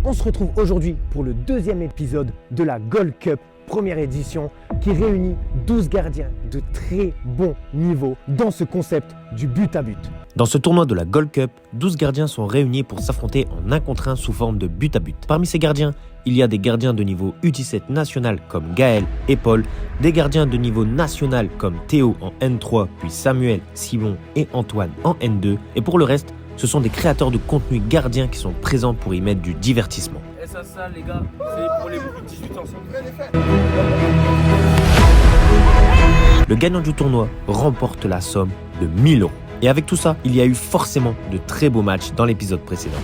On se retrouve aujourd'hui pour le deuxième épisode de la Gold Cup, première édition, qui réunit 12 gardiens de très bon niveau dans ce concept du but à but. Dans ce tournoi de la Gold Cup, 12 gardiens sont réunis pour s'affronter en 1 contre 1 sous forme de but à but. Parmi ces gardiens, il y a des gardiens de niveau U17 national comme Gaël et Paul, des gardiens de niveau national comme Théo en N3, puis Samuel, Simon et Antoine en N2. Et pour le reste, ce sont des créateurs de contenu gardiens qui sont présents pour y mettre du divertissement. Et ça les gars, c'est pour les plus de 18 ans. Le gagnant du tournoi remporte la somme de 1000 €. Et avec tout ça, il y a eu forcément de très beaux matchs dans l'épisode précédent.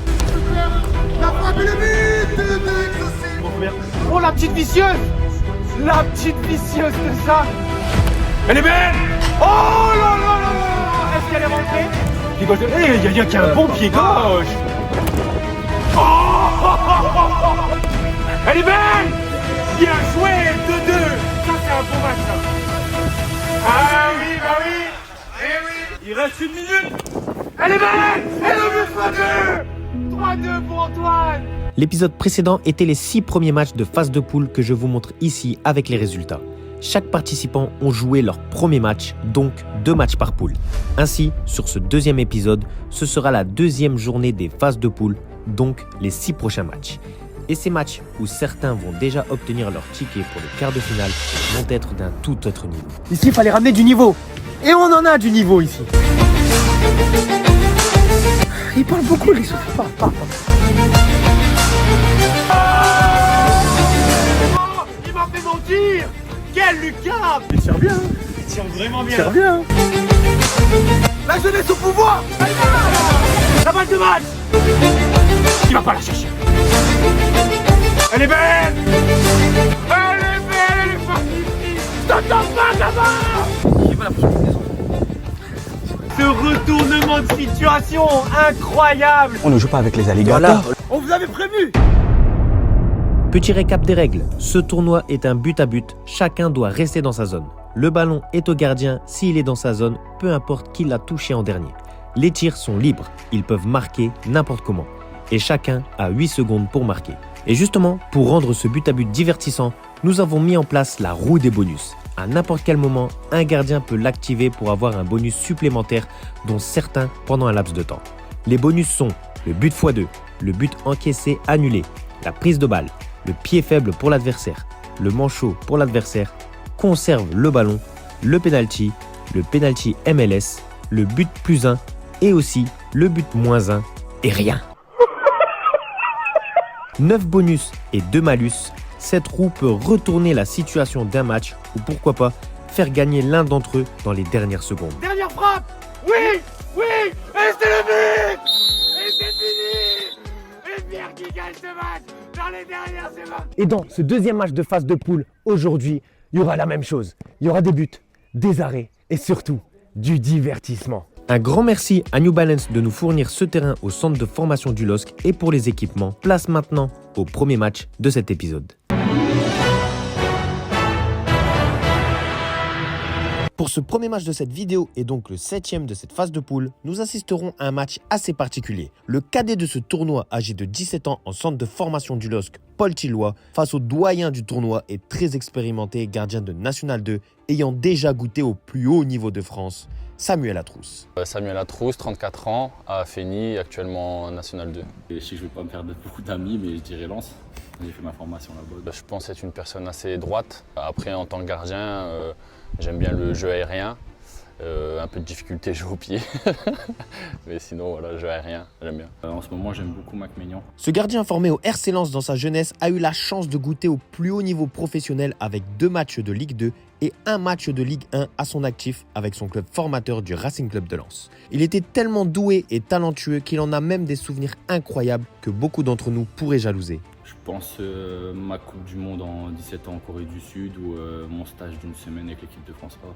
Oh la petite vicieuse! La petite vicieuse de ça! Elle est belle! Oh là là là là! Est-ce qu'elle est rentrée? Pied gauche de... il y a un bon pied gauche! Oh! Elle est belle! Bien joué! 2-2! Ça c'est un bon match ça! Ah oui, bah oui! Eh oui! Il reste 1 minute! Elle est belle! Elle est but 3-2! 3-2 pour Antoine! L'épisode précédent était les 6 premiers matchs de phase de poule que je vous montre ici avec les résultats. Chaque participant ont joué leur premier match, donc 2 matchs par poule. Ainsi, sur ce deuxième épisode, ce sera la deuxième journée des phases de poule, donc les 6 prochains matchs. Et ces matchs, où certains vont déjà obtenir leur ticket pour le quart de finale, vont être d'un tout autre niveau. Ici, il fallait ramener du niveau. Et on en a du niveau ici. Il parle beaucoup, les Sophie. Parle. Il m'a fait mentir! Quel Lucas! Il tire bien! Il tire vraiment bien! La jeunesse au pouvoir! La balle de match! Il va pas la chercher! Elle est belle! Elle est magnifique! Je t'entends pas là-bas! J'ai pas la prochaine saison. Ce retournement de situation incroyable! On ne joue pas avec les alligators. On vous avait prévenu! Petit récap des règles. Ce tournoi est un but à but. Chacun doit rester dans sa zone. Le ballon est au gardien s'il est dans sa zone, peu importe qui l'a touché en dernier. Les tirs sont libres. Ils peuvent marquer n'importe comment. Et chacun a 8 secondes pour marquer. Et justement, pour rendre ce but à but divertissant, nous avons mis en place la roue des bonus. À n'importe quel moment, un gardien peut l'activer pour avoir un bonus supplémentaire, dont certains pendant un laps de temps. Les bonus sont le but x2, le but encaissé annulé, la prise de balle, le pied faible pour l'adversaire, le manchot pour l'adversaire, conserve le ballon, le penalty MLS, le but +1 et aussi le but -1 et rien. 9 bonus et 2 malus, cette roue peut retourner la situation d'un match ou pourquoi pas faire gagner l'un d'entre eux dans les dernières secondes. Dernière frappe! Oui! Et c'est le but! Et c'est fini! Et Pierre qui gagne ce match dans les dernières secondes! Et dans ce deuxième match de phase de poule, aujourd'hui, il y aura la même chose. Il y aura des buts, des arrêts et surtout du divertissement. Un grand merci à New Balance de nous fournir ce terrain au centre de formation du LOSC et pour les équipements. Place maintenant au premier match de cet épisode. Pour ce premier match de cette vidéo et donc le 7e de cette phase de poule, nous assisterons à un match assez particulier. Le cadet de ce tournoi, âgé de 17 ans en centre de formation du LOSC, Paul Tillois, face au doyen du tournoi et très expérimenté gardien de National 2, ayant déjà goûté au plus haut niveau de France, Samuel Atrousse. Samuel Atrousse, 34 ans, à Fény, actuellement en National 2. Et je sais que je ne vais pas me faire beaucoup d'amis, mais je dirais Lens. J'ai fait ma formation là-bas. Je pense être une personne assez droite. Après, en tant que gardien, j'aime bien le jeu aérien. Un peu de difficulté, jeu au pied. Mais sinon, voilà, jeu aérien, j'aime bien. En ce moment, j'aime beaucoup Mac Maignan. Ce gardien formé au RC Lens dans sa jeunesse a eu la chance de goûter au plus haut niveau professionnel avec 2 matchs de Ligue 2 et 1 match de Ligue 1 à son actif avec son club formateur du Racing Club de Lens. Il était tellement doué et talentueux qu'il en a même des souvenirs incroyables que beaucoup d'entre nous pourraient jalouser. Je pense ma Coupe du Monde en 17 ans en Corée du Sud ou mon stage d'1 semaine avec l'équipe de France A.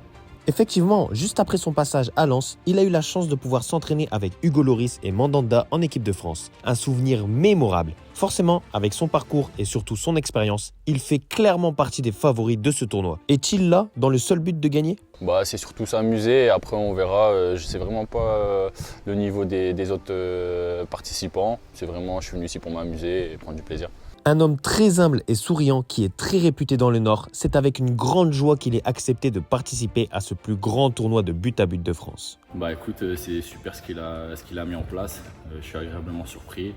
Effectivement, juste après son passage à Lens, il a eu la chance de pouvoir s'entraîner avec Hugo Lloris et Mandanda en équipe de France. Un souvenir mémorable. Forcément, avec son parcours et surtout son expérience, il fait clairement partie des favoris de ce tournoi. Est-il là dans le seul but de gagner? Bah, c'est surtout s'amuser, après on verra. Je sais vraiment pas le niveau des autres participants. C'est vraiment, je suis venu ici pour m'amuser et prendre du plaisir. Un homme très humble et souriant qui est très réputé dans le Nord, c'est avec une grande joie qu'il est accepté de participer à ce plus grand tournoi de but à but de France. Bah écoute, c'est super ce qu'il a mis en place. Je suis agréablement surpris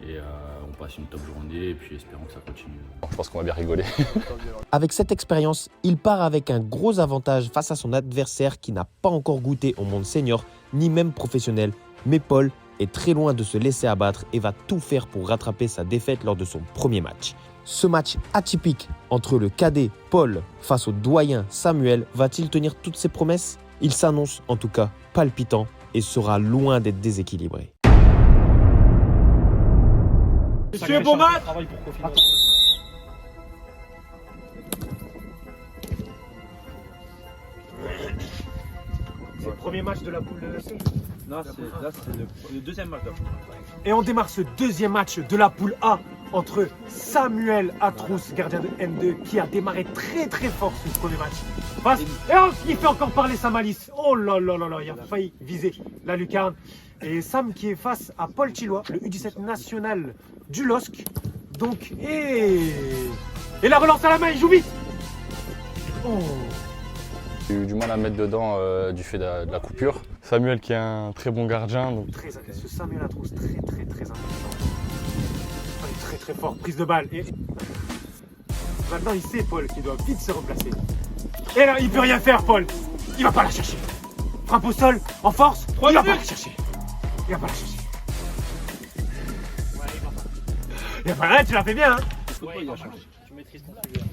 et on passe une top journée et puis espérons que ça continue. Je pense qu'on va bien rigoler. Avec cette expérience, il part avec un gros avantage face à son adversaire qui n'a pas encore goûté au monde senior ni même professionnel. Mais Paul est très loin de se laisser abattre et va tout faire pour rattraper sa défaite lors de son premier match. Ce match atypique entre le cadet Paul face au doyen Samuel va-t-il tenir toutes ses promesses? Il s'annonce en tout cas palpitant et sera loin d'être déséquilibré. Monsieur, bon match. C'est le premier match de la poule C. Non, là c'est le deuxième match. Et on démarre ce deuxième match de la poule A entre Samuel Atrous, gardien de N2, qui a démarré très très fort ce premier match. Et il fait encore parler sa malice. Oh là là là là, il a failli viser la lucarne. Et Sam qui est face à Paul Chillois, le U17 national du LOSC. Donc, et la relance à la main, il joue vite. Oh. J'ai eu du mal à mettre dedans du fait de la coupure. Samuel qui est un très bon gardien. Donc... Ce Samuel Atrous, très intelligent. Très fort, prise de balle. Et maintenant il sait Paul qu'il doit vite se replacer. Et là il peut rien faire Paul. Il va pas la chercher. Frappe au sol, en force, il va pas la chercher. Il va pas la chercher. Il va pas... tu l'as fait bien hein. Tu maîtrises ton sujet.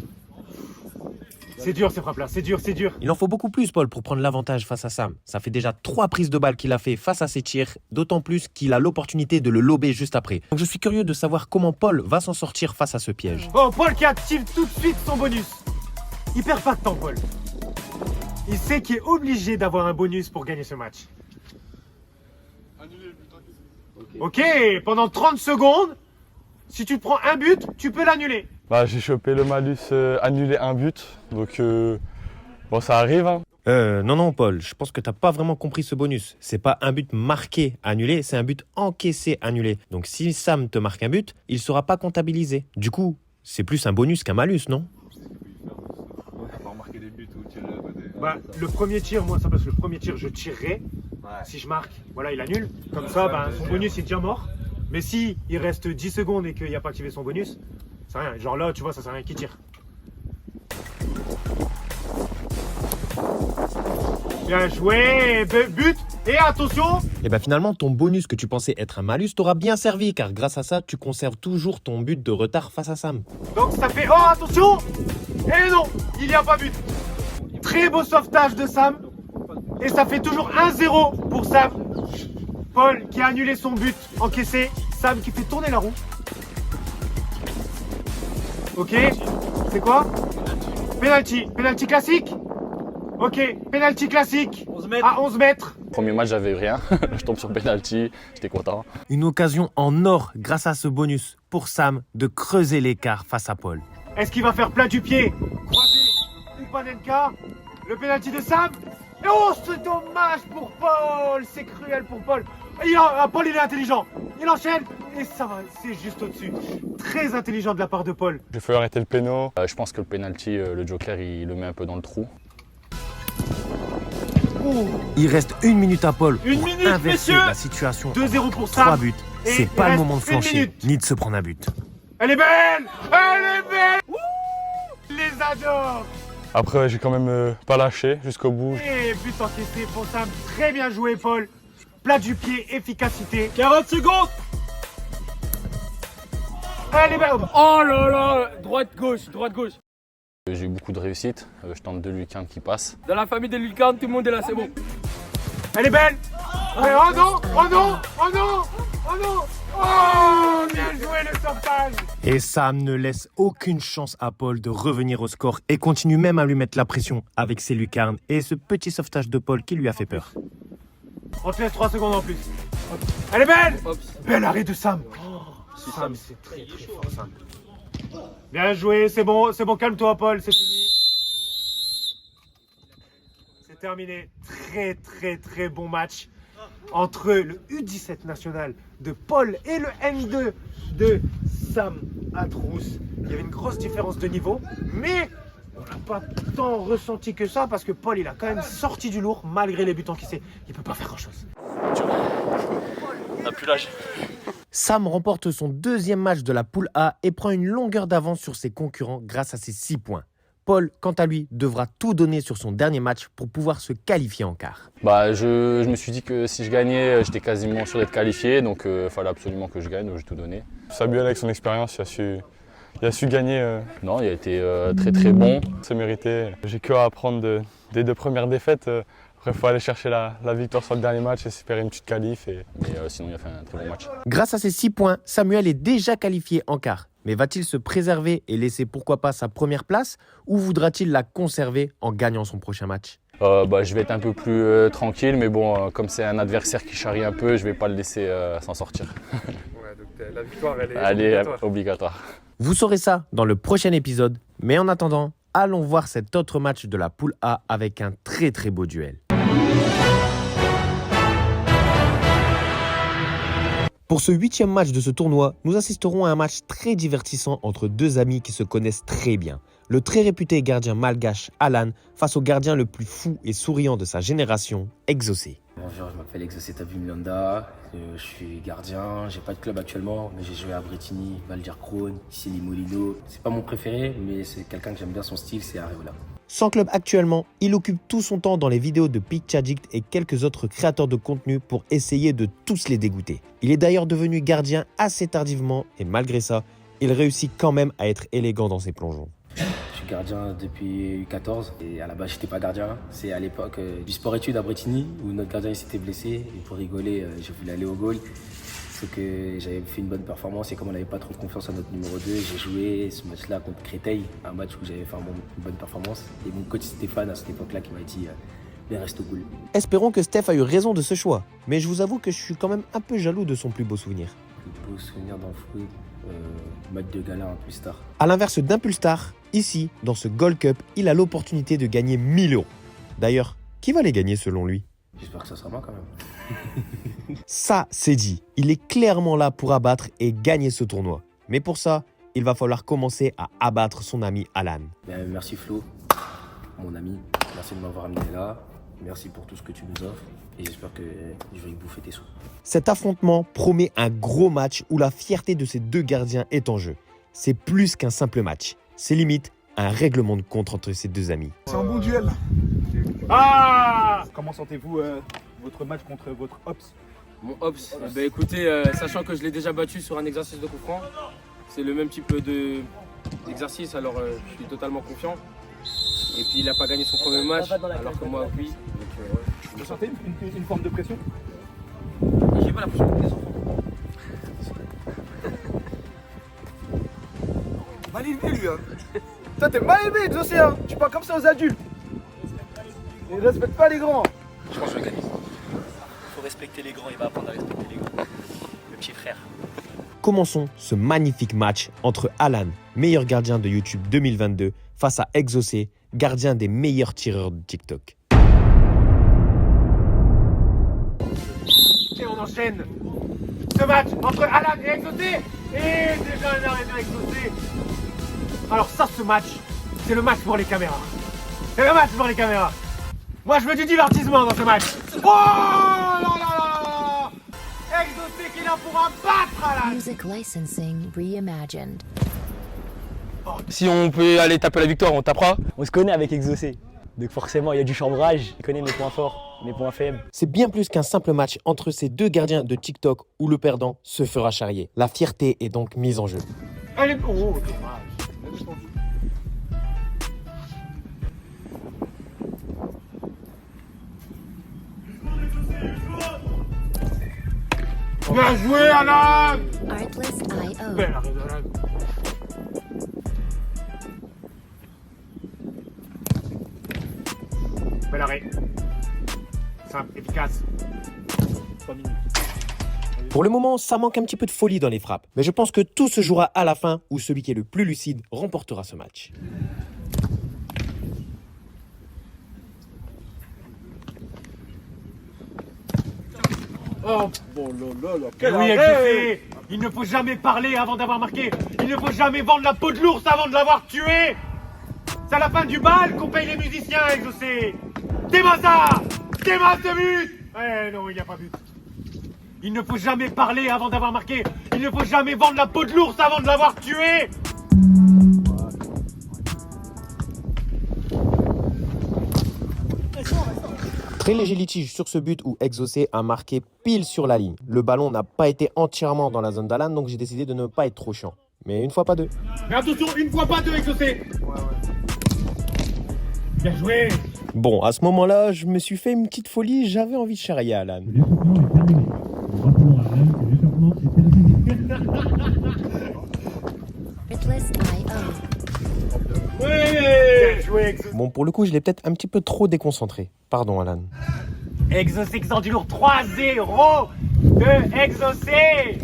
C'est dur ces frappes-là, c'est dur. Il en faut beaucoup plus, Paul, pour prendre l'avantage face à Sam. Ça fait déjà 3 prises de balles qu'il a fait face à ses tirs, d'autant plus qu'il a l'opportunité de le lober juste après. Donc je suis curieux de savoir comment Paul va s'en sortir face à ce piège. Oh, Paul qui active tout de suite son bonus. Il perd pas de temps, Paul. Il sait qu'il est obligé d'avoir un bonus pour gagner ce match. Ok, pendant 30 secondes, si tu prends un but, tu peux l'annuler. Bah, j'ai chopé le malus annulé un but, donc bon ça arrive. Hein. Non Paul, je pense que t'as pas vraiment compris ce bonus. C'est pas un but marqué annulé, c'est un but encaissé annulé. Donc si Sam te marque un but, il sera pas comptabilisé. Du coup, c'est plus un bonus qu'un malus, non? Bah, le premier tir, moi ça passe, le premier tir je tirerai. Si je marque, voilà il annule. Comme ça, bah, son bonus est déjà mort. Mais si il reste 10 secondes et qu'il n'a pas activé son bonus, c'est rien. Genre là, tu vois, ça sert à rien qu'il tire. Bien joué, but. Et attention. Et ben finalement, ton bonus que tu pensais être un malus t'aura bien servi, car grâce à ça, tu conserves toujours ton but de retard face à Sam. Donc ça fait, oh attention. Et non, il n'y a pas but. Très beau sauvetage de Sam. Et ça fait toujours 1-0 pour Sam. Paul qui a annulé son but encaissé. Sam qui fait tourner la roue. Ok, c'est quoi? Penalty classique. Ok, penalty classique 11 mètres. à 11 mètres. Premier match, j'avais eu rien. Je tombe sur penalty, j'étais content. Une occasion en or grâce à ce bonus pour Sam de creuser l'écart face à Paul. Est-ce qu'il va faire plat du pied? Croisé ou Panenka? Le penalty de Sam. Et oh, c'est dommage pour Paul. C'est cruel pour Paul. Paul, il est intelligent. Il enchaîne et ça va, c'est juste au-dessus. Très intelligent de la part de Paul. J'ai fait arrêter le péno. Je pense que le penalty, le joker, il le met un peu dans le trou. Il reste 1 minute à Paul Une pour minute, inverser messieurs. la situation. 2-0 pour Sam. 3 buts. Et C'est il pas le reste moment de une flancher, minute. ni de se prendre un but. Elle est belle. Elle est belle. Wouh, je les adore. Après j'ai quand même pas lâché jusqu'au bout. Et but encaissé pour Sam. Très bien joué, Paul. Plat du pied, efficacité. 40 secondes. Elle est belle. Oh là là. Droite-gauche. J'ai eu beaucoup de réussite. Je tente 2 lucarnes qui passent. Dans la famille des Lucarnes, tout le monde est là, c'est bon. Elle est belle. Oh non. Oh non. Oh non. Oh non. Oh, bien joué le sauvetage. Et Sam ne laisse aucune chance à Paul de revenir au score et continue même à lui mettre la pression avec ses lucarnes et ce petit sauvetage de Paul qui lui a fait peur. On te laisse 3 secondes en plus. Elle est belle. Hop. Bel arrêt de Sam. Sam, c'est très fort, Sam. Bien joué, c'est bon, calme-toi, Paul, c'est fini. terminer. Très bon match entre le U17 national de Paul et le N2 de Sam Atrous. Il y avait une grosse différence de niveau, mais on n'a pas tant ressenti que ça parce que Paul il a quand même sorti du lourd malgré les buts encaissés. Il peut pas faire grand chose. On n'a plus l'âge. Sam remporte son deuxième match de la poule A et prend une longueur d'avance sur ses concurrents grâce à ses 6 points. Paul, quant à lui, devra tout donner sur son dernier match pour pouvoir se qualifier en quart. Je me suis dit que si je gagnais, j'étais quasiment sûr d'être qualifié, donc il fallait absolument que je gagne, donc j'ai tout donné. Samuel, avec son expérience, il a su gagner. Non, il a été très bon. C'est mérité. J'ai que à apprendre des 2 premières défaites. Après, il faut aller chercher la victoire sur le dernier match et espérer une petite qualif. Mais sinon, il a fait un très bon match. Grâce à ses 6 points, Samuel est déjà qualifié en quart. Mais va-t-il se préserver et laisser pourquoi pas sa première place ou voudra-t-il la conserver en gagnant son prochain match? Je vais être un peu plus tranquille, mais bon, comme c'est un adversaire qui charrie un peu, je ne vais pas le laisser s'en sortir. Ouais, donc la victoire, elle Elle est obligatoire. Vous saurez ça dans le prochain épisode. Mais en attendant, allons voir cet autre match de la poule A avec un très beau duel. Pour ce 8e match de ce tournoi, nous assisterons à un match très divertissant entre 2 amis qui se connaissent très bien. Le très réputé gardien malgache Alan face au gardien le plus fou et souriant de sa génération, Exocé. Bonjour, je m'appelle Exocé Tabumilanda, je suis gardien, j'ai pas de club actuellement, mais j'ai joué à Bretigny, Val-d'Ir-Crône, ici Limoilino. C'est pas mon préféré, mais c'est quelqu'un que j'aime bien son style, c'est Areola. Sans club actuellement, il occupe tout son temps dans les vidéos de PictChaddict et quelques autres créateurs de contenu pour essayer de tous les dégoûter. Il est d'ailleurs devenu gardien assez tardivement et malgré ça, il réussit quand même à être élégant dans ses plongeons. Je suis gardien depuis U14 et à la base j'étais pas gardien. C'est à l'époque du sport-études à Bretigny où notre gardien s'était blessé et pour rigoler j'ai voulu aller au goal. Sauf que j'avais fait une bonne performance et comme on n'avait pas trop confiance à notre numéro 2, j'ai joué ce match-là contre Créteil, un match où j'avais fait une bonne performance. Et mon coach Stéphane à cette époque-là qui m'a dit reste au goal. Espérons que Steph a eu raison de ce choix, mais je vous avoue que je suis quand même un peu jaloux de son plus beau souvenir. Plus beau souvenir dans le foot, match de gala un plus tard. A l'inverse d'Impulstar, ici, dans ce Gold Cup, il a l'opportunité de gagner 1000 €. D'ailleurs, qui va les gagner selon lui? J'espère que ça sera moi quand même. Ça, c'est dit. Il est clairement là pour abattre et gagner ce tournoi. Mais pour ça, il va falloir commencer à abattre son ami Alan. Merci Flo, mon ami. Merci de m'avoir amené là. Merci pour tout ce que tu nous offres. Et j'espère que je vais y bouffer tes sous. Cet affrontement promet un gros match où la fierté de ces 2 gardiens est en jeu. C'est plus qu'un simple match. C'est limite un règlement de compte entre ces 2 amis. C'est un bon duel. Comment sentez-vous votre match contre votre Ops? Mon Ops, écoutez, sachant que je l'ai déjà battu sur un exercice de coup franc, c'est le même type d'exercice, alors je suis totalement confiant. Et puis il n'a pas gagné son premier match, alors que moi oui. Donc, Vous sentez une forme de pression? j'ai pas la pression des enfants. Mal élevé lui hein. Toi t'es mal élevé Exocé hein. Tu parles comme ça aux adultes. Il respecte pas les grands. Je pense que je vais gagner. Faut respecter les grands, il va apprendre à respecter les grands. Le petit frère. Commençons ce magnifique match entre Alan, meilleur gardien de YouTube 2022, face à Exocé, gardien des meilleurs tireurs de TikTok. Et on enchaîne ce match entre Alan et Exocé. Et déjà un arrêt de Exocé. Alors ça, ce match, c'est le match pour les caméras. C'est le match pour les caméras. Moi, je veux du divertissement dans ce match. Oh là là là là! Exocé qui est là pour abattre Alan. Music licensing reimagined. Si on peut aller taper la victoire, on tapera. On se connaît avec Exocé. Donc forcément, il y a du chambrage. Il connaît mes points forts, mes points faibles. C'est bien plus qu'un simple match entre ces 2 gardiens de TikTok où le perdant se fera charrier. La fierté est donc mise en jeu. Allez, oh, dommage. Bien joué, Alan! Artlist.io. Belle arrêt d'Alan. Bel arrêt. Simple, efficace. 3 minutes. Pour le moment, ça manque un petit peu de folie dans les frappes. Mais je pense que tout se jouera à la fin où celui qui est le plus lucide remportera ce match. Oh, bon, là, quel Oui, arrêt. Exaucé, il ne faut jamais parler avant d'avoir marqué. Il ne faut jamais vendre la peau de l'ours avant de l'avoir tué. C'est à la fin du bal qu'on paye les musiciens, Exaucé. Démasse ça. Démasse ce but. Eh non, il n'y a pas but. Il ne faut jamais parler avant d'avoir marqué. Il ne faut jamais vendre la peau de l'ours avant de l'avoir tué. Très léger litige sur ce but où Exaucé a marqué pile sur la ligne. Le ballon n'a pas été entièrement dans la zone d'Alan, donc j'ai décidé de ne pas être trop chiant. Mais une fois pas deux. Mais attention, une fois pas deux, Exaucé. Bien joué. Bon, à ce moment-là, je me suis fait une petite folie, j'avais envie de charrier Alan. Bien joué, Exaucé. Bon, pour le coup, je l'ai peut-être un petit peu trop déconcentré. Pardon, Alan. Exaucé qui sort du lourd 3-0 de Exaucé.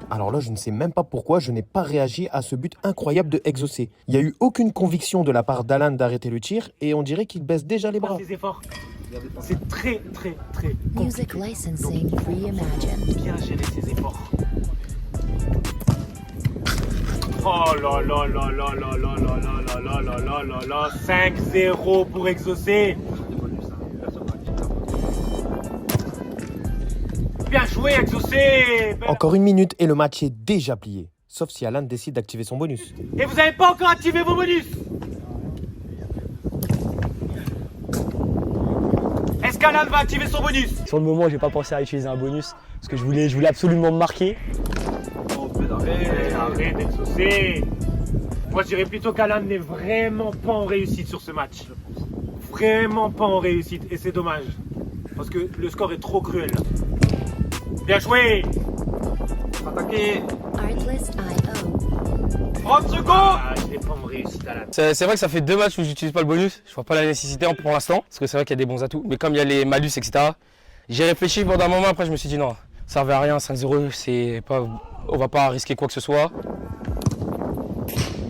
Alors là, je ne sais même pas pourquoi je n'ai pas réagi à ce but incroyable de Exaucé. Il n'y a eu aucune conviction de la part d'Alan d'arrêter le tir et on dirait qu'il baisse déjà les bras. Ses efforts. C'est très Music licensing reimagined. bien gérer ses efforts. Oh là là là là là là là là là là là là là 5-0 pour Exaucé. Bien joué, Exaucé. Encore une minute et le match est déjà plié. Sauf si Alan décide d'activer son bonus. Et vous n'avez pas encore activé vos bonus. Est-ce qu'Alan va activer son bonus? Sur le moment, j'ai pas pensé à utiliser un bonus parce que je voulais absolument me marquer. Arrête, Exaucé. Moi, je dirais plutôt qu'Alan n'est vraiment pas en réussite sur ce match. Vraiment pas en réussite. Et c'est dommage. Parce que le score est trop cruel. Bien joué. Attaqué. Artlist.io. 30 secondes. Ah, je n'ai pas en réussite, Alan. C'est vrai que ça fait 2 matchs où j'utilise pas le bonus. Je vois pas la nécessité pour l'instant. Parce que c'est vrai qu'il y a des bons atouts. Mais comme il y a les malus, etc. J'ai réfléchi pendant un moment. Après, je me suis dit non, ça servait à rien. 5-0, c'est pas. On va pas risquer quoi que ce soit.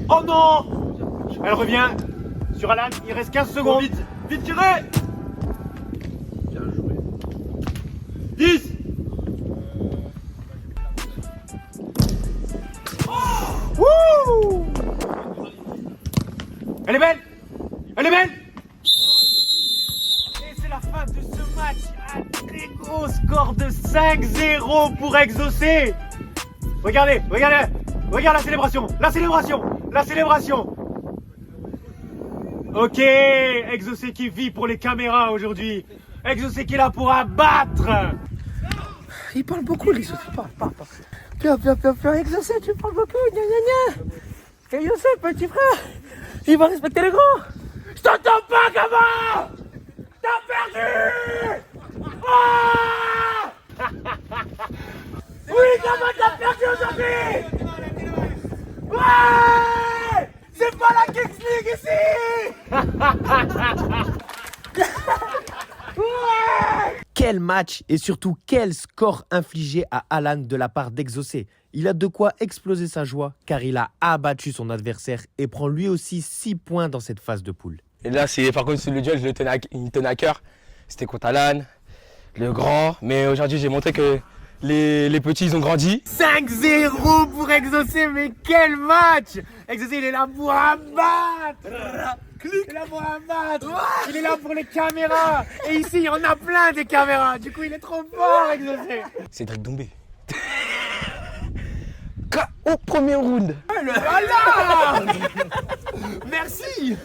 Oh non. Elle revient sur Alan. Il reste 15 secondes. Vite, vite tiré. Bien joué. 10. Wouh. Elle est belle. Elle est belle. Et c'est la fin de ce match. Un très gros score de 5-0 pour Exaucé. Regardez, regardez. Regarde la célébration. La célébration. La célébration. Ok, Exaucé qui vit pour les caméras aujourd'hui. Exaucé qui est là pour abattre. Il parle beaucoup, les autres. Parle. Viens, Exaucé, tu parles beaucoup. Gna. Exaucé, petit frère. Il va respecter les grands. Je t'entends pas, gamin. T'as perdu. Ah. Oui, gamin, t'as perdu aujourd'hui. Ouais. C'est pas la Kings League ici. Ouais. Quel match et surtout quel score infligé à Alan de la part d'Exaucé. Il a de quoi exploser sa joie car il a abattu son adversaire et prend lui aussi 6 points dans cette phase de poule. Et là, par contre, le duel, il tenait à cœur. C'était contre Alan, le grand. Mais aujourd'hui, j'ai montré que les petits, ils ont grandi. 5-0 pour Exaucé, mais quel match! Exaucé, il est là pour abattre! Il est là pour abattre! Il est là pour les caméras! Et ici, il y en a plein des caméras! Du coup, il est trop fort, Exaucé! Cédric Doumbé. Au premier round. Voilà! Merci!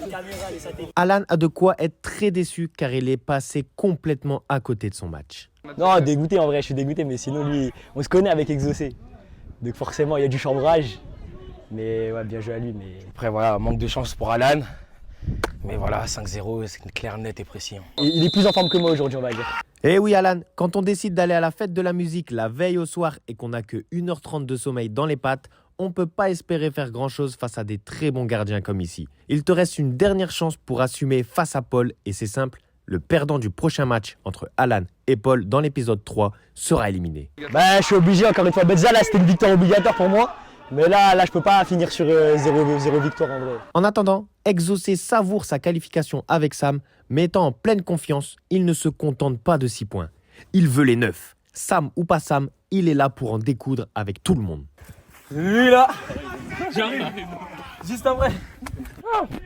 Alan a de quoi être très déçu car il est passé complètement à côté de son match. Non, dégoûté en vrai, je suis dégoûté, mais sinon lui, on se connaît avec Exaucé. Donc forcément, il y a du chambrage. Mais ouais, bien joué à lui. Mais Après, voilà, manque de chance pour Alan. Mais voilà, 5-0, c'est clair, net et précis. il est plus en forme que moi aujourd'hui, on va dire. Eh oui Alan, quand on décide d'aller à la fête de la musique la veille au soir et qu'on n'a que 1h30 de sommeil dans les pattes, on ne peut pas espérer faire grand-chose face à des très bons gardiens comme ici. Il te reste une dernière chance pour assumer face à Paul et c'est simple, le perdant du prochain match entre Alan et Paul dans l'épisode 3 sera éliminé. Bah, je suis obligé, encore une fois, Betza, là, c'était une victoire obligatoire pour moi. Mais là, je peux pas finir sur 0 victoire en vrai. En attendant, Exaucé savoure sa qualification avec Sam, mais étant en pleine confiance, il ne se contente pas de 6 points. Il veut les 9. Sam ou pas Sam, il est là pour en découdre avec tout le monde. Lui là, j'arrive. Juste après.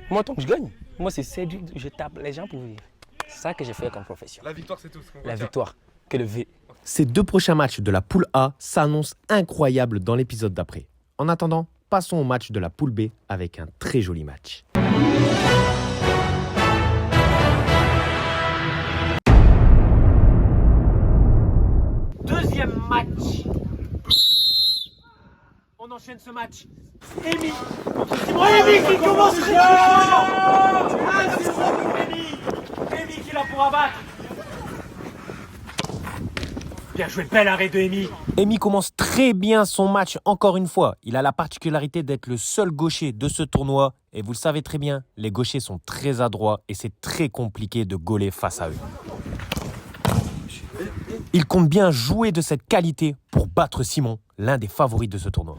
Moi, tant que je gagne, moi c'est séduit, je tape les gens pour vivre. C'est ça que j'ai fait comme profession. La victoire, c'est tout. La victoire, que le V. Ces 2 prochains matchs de la poule A s'annoncent incroyables dans l'épisode d'après. En attendant, passons au match de la poule B avec un très joli match. Deuxième match. On enchaîne ce match. Amy contre Simon. Amy qui commence très bien. 1-0 pour Amy. Amy qui est là pour abattre. Bien joué, bel arrêt de Amy. Amy commence très bien son match encore une fois. Il a la particularité d'être le seul gaucher de ce tournoi. Et vous le savez très bien, les gauchers sont très adroits et c'est très compliqué de gauler face à eux. Il compte bien jouer de cette qualité pour battre Simon, l'un des favoris de ce tournoi.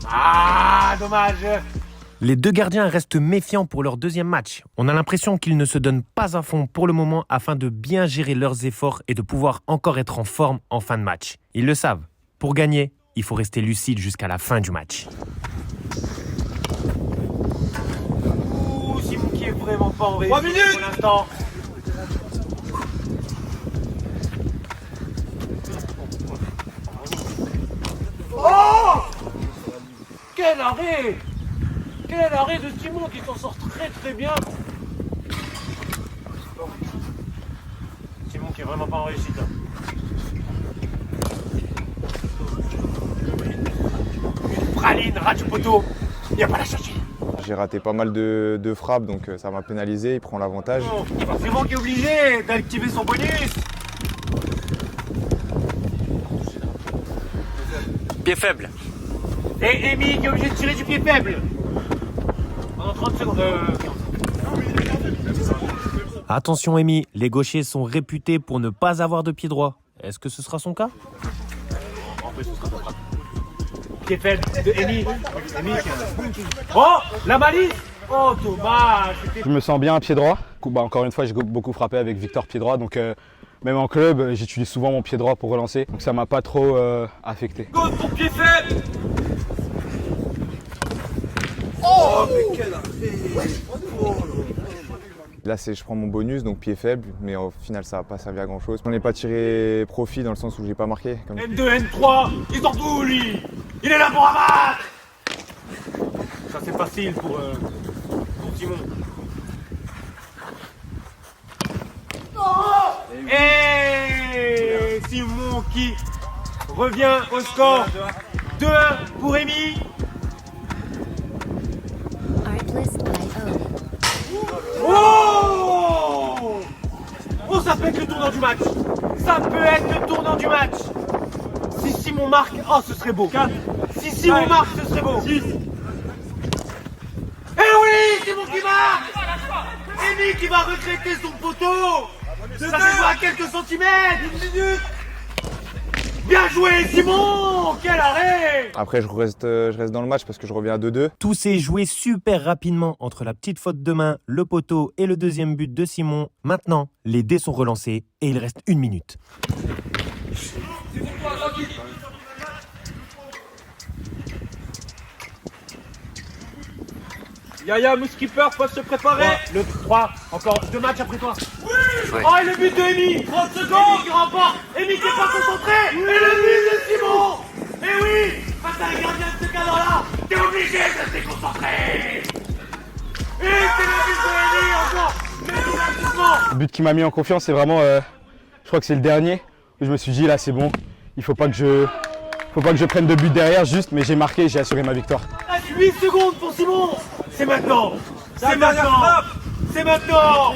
Ah, dommage. Les 2 gardiens restent méfiants pour leur deuxième match. On a l'impression qu'ils ne se donnent pas à fond pour le moment afin de bien gérer leurs efforts et de pouvoir encore être en forme en fin de match. Ils le savent. Pour gagner, il faut rester lucide jusqu'à la fin du match. Ouh, Simon qui est vraiment pas en réussite 3 minutes pour l'instant. Oh! Quel arrêt! Quel arrêt de Simon qui s'en sort très très bien. Simon qui est vraiment pas en réussite. Là. Une praline, ras du poteau. Il n'y a pas la chercher. J'ai raté pas mal de frappes, donc ça m'a pénalisé, il prend l'avantage. Oh, Simon qui est obligé d'activer son bonus. Pied faible. Et Amy qui est obligé de tirer du pied faible. Pendant 30 secondes. Attention Amy, les gauchers sont réputés pour ne pas avoir de pied droit. Est-ce que ce sera son cas? Pied faible de Amy. Oh, la malice. Oh, dommage. Je me sens bien à pied droit. Encore une fois, j'ai beaucoup frappé avec Victor pied droit, donc même en club, j'utilise souvent mon pied droit pour relancer. Donc ça m'a pas trop affecté. Go pour pied faible. Oh, mais quel arrêt. Là, je prends mon bonus, donc pied faible, mais au final, ça n'a pas servi à grand chose. On n'est pas tiré profit dans le sens où j'ai pas marqué. N2, N3, il sort d'où lui? Il est là pour abattre. Ça c'est facile pour Simon. Et Simon qui revient au score 2-1 pour Amy. Oh! Oh, ça peut être le tournant du match. Ça peut être le tournant du match. Si Simon marque, oh, ce serait beau. 4. Si Simon marque, ce serait beau. 6. Eh oui, Simon qui marque. Amy qui va regretter son poteau. Ça se voit à quelques centimètres. 1 minute. Bien joué, Simon. Quel arrêt. Après, je reste dans le match parce que je reviens à 2-2. Tout s'est joué super rapidement entre la petite faute de main, le poteau et le deuxième but de Simon. Maintenant, les dés sont relancés et il reste 1 minute. Yaya, Mouskipper, faut se préparer. Le 3, encore 2 matchs après toi. Oui. Oh, et le but de Amy. 30 secondes qui remporte. Amy qui n'est pas concentrée. Et le but de Simon. Et oui, face à un gardien de ce cadre-là, t'es obligé de te concentrer. Et c'est le but de Amy encore. Le but qui m'a mis en confiance, c'est vraiment, je crois que c'est le dernier, où je me suis dit là c'est bon, il faut pas que je prenne de but derrière juste, mais j'ai marqué et j'ai assuré ma victoire. 8 secondes pour Simon. C'est maintenant. C'est maintenant. C'est maintenant.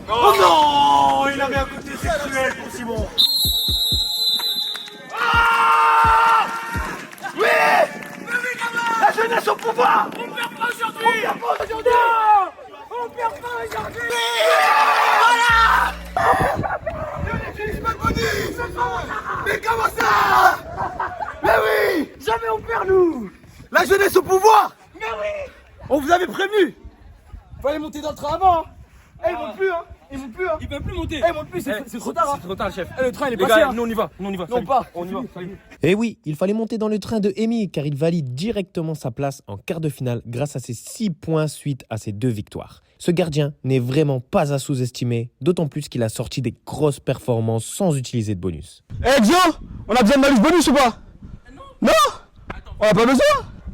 Oh non, il avait un côté sexuel pour Simon. Ah oui. La jeunesse au pouvoir. On perd pas aujourd'hui. On perd pas aujourd'hui. On perd pas aujourd'hui. Voilà. La jeunesse au pouvoir. Mais oui. On vous avait prévenu. Fallait monter dans le train avant. Ils montent plus, hein. Ils montent plus, hein. Ils peuvent plus monter. Ils montent plus, c'est trop tard, hein. C'est trop tard, chef. Le train, il est Les passé, gars, hein. nous on y va. Nous on y va. Non, pas. On y va. Et oui, il fallait monter dans le train de Emi car il valide directement sa place en quart de finale grâce à ses 6 points suite à ses 2 victoires. Ce gardien n'est vraiment pas à sous-estimer, d'autant plus qu'il a sorti des grosses performances sans utiliser de bonus. Eh Gio, on a besoin de malus bonus ou pas? Non. On a pas besoin.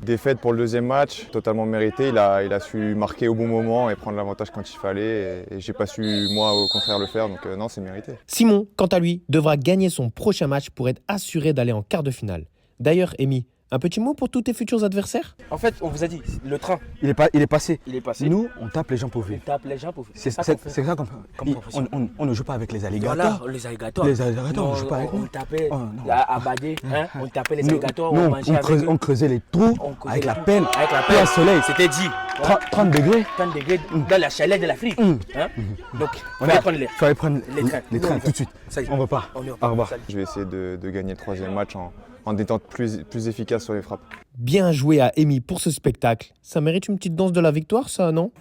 Défaite pour le deuxième match, totalement mérité. Il a su marquer au bon moment et prendre l'avantage quand il fallait. Et j'ai pas su, moi, au contraire, le faire. Donc non, c'est mérité. Simon, quant à lui, devra gagner son prochain match pour être assuré d'aller en quart de finale. D'ailleurs, Emi, un petit mot pour tous tes futurs adversaires? En fait, on vous a dit, le train, Il est passé. il est passé. Nous, on tape les gens pour vivre. On tape les gens pour faire. C'est ça qu'on fait. Comme profession. On ne joue pas avec les alligators. Voilà, les alligators. Les alligators, on ne joue pas avec On nous. tapait Oh, non. à Badé, hein, on tapait les alligators, Nous, on mangeait avec eux. on creusait les trous On creusait avec les la trous. pelle. Avec la Plein pelle. soleil. C'était dit. 30 degrés. 30 degrés dans la chaleur de l'Afrique. Hein? Donc, il fallait prendre Fallait prendre les trains. tout de suite. Ça y est. On va pas. On y va. Au revoir. Je vais essayer de gagner le troisième match en étant plus efficace sur les frappes. Bien joué à Emi pour ce spectacle. Ça mérite une petite danse de la victoire, ça, non?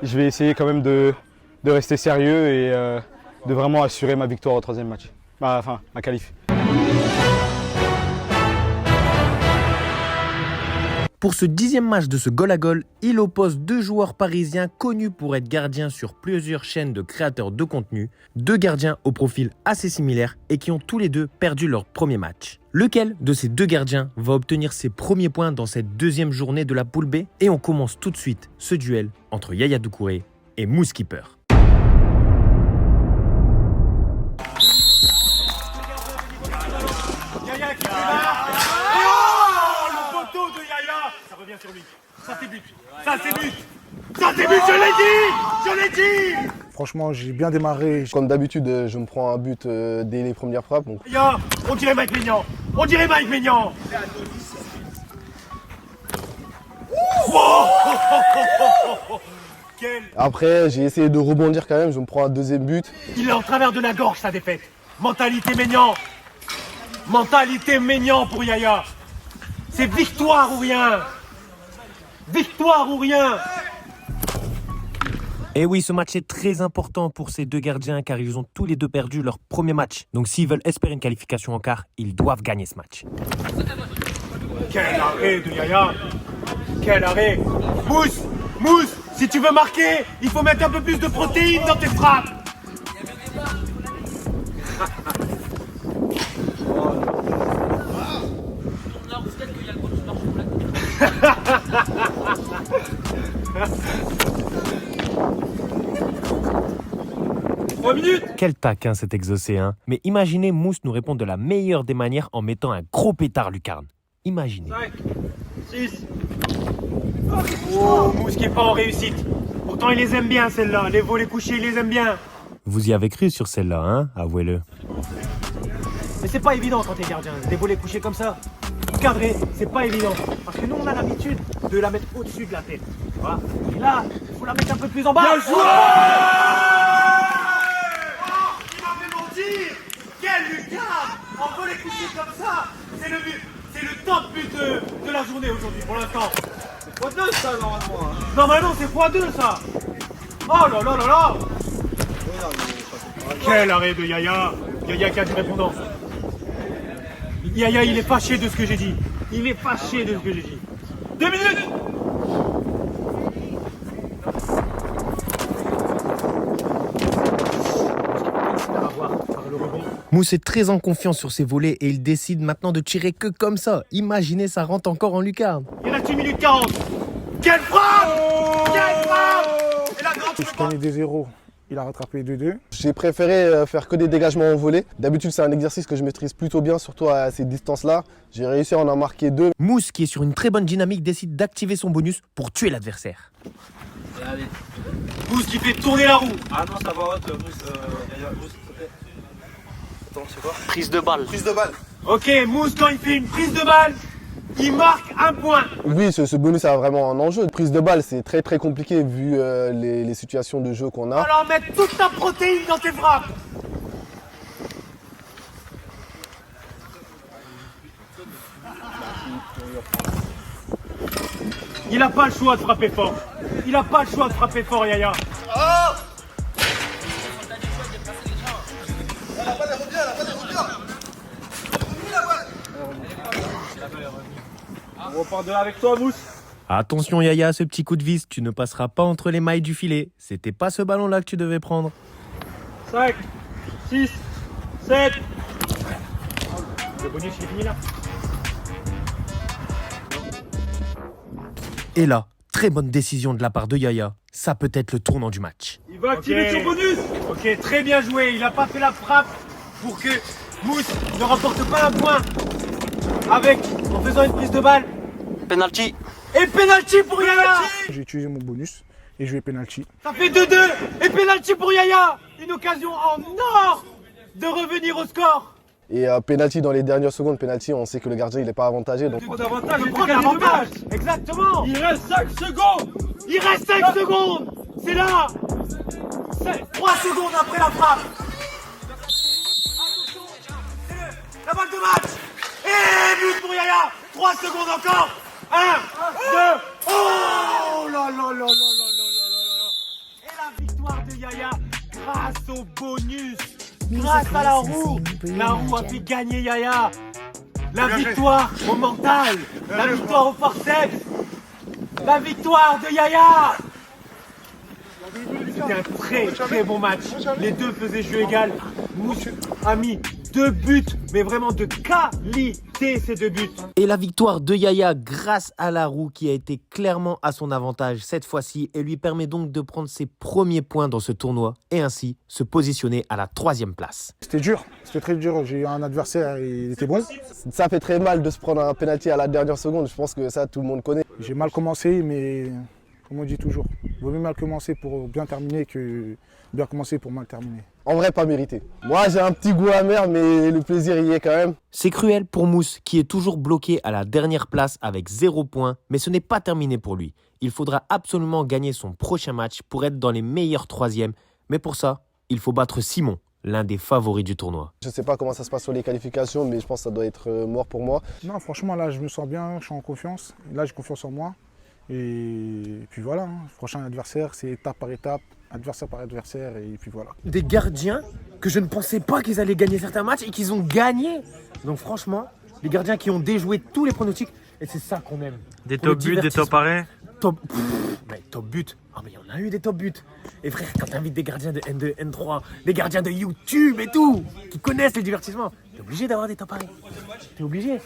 Je vais essayer quand même de rester sérieux et de vraiment assurer ma victoire au troisième match. Enfin, ma qualif. Pour ce 10e match de ce goal à goal, il oppose 2 joueurs parisiens connus pour être gardiens sur plusieurs chaînes de créateurs de contenu, 2 gardiens au profil assez similaire et qui ont tous les deux perdu leur premier match. Lequel de ces 2 gardiens va obtenir ses premiers points dans cette deuxième journée de la poule B? Et on commence tout de suite ce duel entre Yaya Doucouré et Mousse Keeper. Yaya qui démarre. Et oh, le poteau de Yaya. Ça revient sur lui. Ça c'est but. Ça c'est but. Ça c'est but, je l'ai dit. Je l'ai dit. Franchement, j'ai bien démarré. Comme d'habitude, je me prends un but dès les premières frappes. Donc... Yaya, on dirait Mike Maignan. On dirait Mike Maignan. Après, j'ai essayé de rebondir quand même. Je me prends un deuxième but. Il est en travers de la gorge, sa défaite. Mentalité Maignan. Mentalité Maignan pour Yaya. C'est victoire ou rien. Victoire ou rien. Et oui, ce match est très important pour ces 2 gardiens car ils ont tous les 2 perdu leur premier match. Donc s'ils veulent espérer une qualification en quart, ils doivent gagner ce match. Quel arrêt de Yaya. Quel arrêt. Mousse, si tu veux marquer, il faut mettre un peu plus de protéines dans tes frappes. Quel taquin cet exaucé, hein. Mais imaginez Mousse nous répondre de la meilleure des manières en mettant un gros pétard lucarne. Imaginez. 5, 6. Oh, Mousse qui est pas en réussite. Pourtant, il les aime bien, celle-là. Les volets couchés, il les aime bien. Vous y avez cru sur celle-là, hein, avouez-le. Mais c'est pas évident quand t'es gardien. Des volets couchés comme ça, cadré, c'est pas évident. Parce que nous, on a l'habitude de la mettre au-dessus de la tête. Tu vois. Et là, il faut la mettre un peu plus en bas. Bien joué. Il m'a fait mentir. Quel lucarne. En volet couché comme ça, c'est le but. C'est le top but de la journée aujourd'hui, pour l'instant. C'est x2 ça, normalement. Normalement, c'est x2 ça. Oh là là là là. Quel arrêt de Yaya. Yaya qui a du répondant. Yaya, il est fâché de ce que j'ai dit. Il est fâché de ce que j'ai dit. 2 minutes. Mousse est très en confiance sur ses volets et il décide maintenant de tirer que comme ça. Imaginez, ça rentre encore en lucarne. Il reste 1 minute 40. Quelle frappe. Quelle frappe. Et la grande, Je gagnais 2-0. Il a rattrapé 2-2. J'ai préféré faire que des dégagements en volée. D'habitude, c'est un exercice que je maîtrise plutôt bien, surtout à ces distances-là. J'ai réussi à en marquer 2. Mousse, qui est sur une très bonne dynamique, décide d'activer son bonus pour tuer l'adversaire. Mousse qui fait tourner la roue. Ah non, ça va, Mousse. Attends, c'est quoi? Prise de balle. Prise de balle. Ok, Mousse, quand il fait une prise de balle, il marque un point. Oui, ce bonus a vraiment un enjeu. Prise de balle, c'est très très compliqué vu les situations de jeu qu'on a. Alors mettre toute ta protéine dans tes frappes. Il n'a pas le choix de frapper fort. Il n'a pas le choix de frapper fort, Yaya. On repart de là avec toi, Mousse. Attention Yaya, ce petit coup de vis, tu ne passeras pas entre les mailles du filet. C'était pas ce ballon-là que tu devais prendre. 5, 6, 7. Le bonus, il est fini là. Et là, très bonne décision de la part de Yaya. Ça peut être le tournant du match. Il va activer son bonus. Ok, très bien joué. Il n'a pas fait la frappe pour que Mousse ne remporte pas un point en faisant une prise de balle. Penalty. Et penalty pour Yaya. J'ai utilisé mon bonus et je vais penalty. Ça fait 2-2. Et penalty pour Yaya. Une occasion en or de revenir au score. Et penalty dans les dernières secondes, penalty, on sait que le gardien il n'est pas avantagé. Donc... Avantage, Il prend l'avantage. Exactement. Il reste 5 secondes. Il reste 5 secondes. C'est là. 3 secondes après la frappe. La balle de match. Et but pour Yaya. 3 secondes encore. 1, 2. Oh là là là là là là là. Et la victoire de Yaya grâce au bonus. Grâce à la roue. La roue a fait gagner Yaya. La victoire au mental. La victoire au forceps. La victoire de Yaya. C'était un très très bon match. Les deux faisaient jeu égal. Mousse a mis 2 buts, mais vraiment de qualité ces 2 buts. Et la victoire de Yaya grâce à la roue qui a été clairement à son avantage cette fois-ci et lui permet donc de prendre ses premiers points dans ce tournoi et ainsi se positionner à la 3e place. C'était dur, c'était très dur. J'ai eu un adversaire, il était bon. Ça fait très mal de se prendre un penalty à la dernière seconde. Je pense que ça, tout le monde connaît. J'ai mal commencé, mais comme on dit toujours, il vaut mieux mal commencer pour bien terminer que bien commencer pour mal terminer. En vrai, pas mérité. Moi, j'ai un petit goût amer, mais le plaisir y est quand même. C'est cruel pour Mousse, qui est toujours bloqué à la dernière place avec 0 points, mais ce n'est pas terminé pour lui. Il faudra absolument gagner son prochain match pour être dans les meilleurs 3e, mais pour ça, il faut battre Simon, l'un des favoris du tournoi. Je ne sais pas comment ça se passe sur les qualifications, mais je pense que ça doit être mort pour moi. Non, franchement, là, je me sens bien, je suis en confiance. Là, j'ai confiance en moi. Et puis voilà, le prochain adversaire, c'est étape par étape, adversaire par adversaire, et puis voilà. Des gardiens que je ne pensais pas qu'ils allaient gagner certains matchs et qu'ils ont gagné. Donc franchement, les gardiens qui ont déjoué tous les pronostics, et c'est ça qu'on aime. Des top buts, des top arrêts. Top buts. Ah mais il y en a eu des top buts. Et frère, quand t'invites des gardiens de N2, N3, des gardiens de YouTube et tout, qui connaissent le divertissement, t'es obligé d'avoir des top arrêts. T'es obligé.